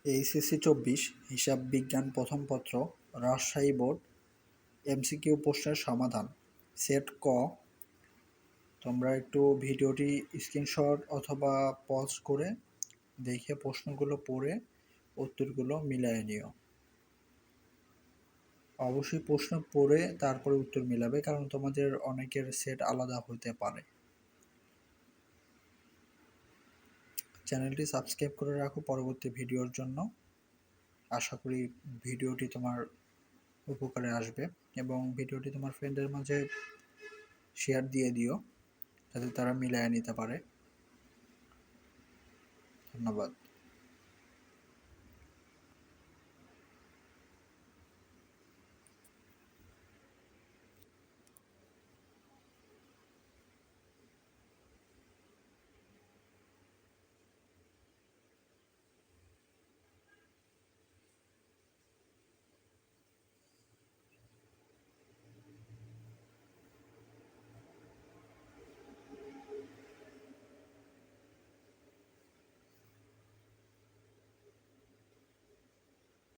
HSC 24 হিসাব বিজ্ঞান প্রথম পত্র রাজশাহী বোর্ড এমসিকিউ প্রশ্নের সমাধান সেট ক। তোমরা একটু ভিডিওটি স্ক্রিনশট অথবা পজ করে দেখে প্রশ্নগুলো পড়ে উত্তরগুলো মিলিয়ে নিও। অবশ্যই প্রশ্ন পড়ে তারপরে উত্তর মিলাবে, কারণ তোমাদের অনেকের সেট আলাদা হতে পারে। চ্যানেলটি সাবস্ক্রাইব করে রাখো পরবর্তী ভিডিওর জন্য। আশা করি ভিডিওটি তোমার উপকারে আসবে এবং ভিডিওটি তোমার ফ্রেন্ডের মাঝে শেয়ার দিয়ে দিও যাতে তারা মিলায়ে নিতে পারে। ধন্যবাদ।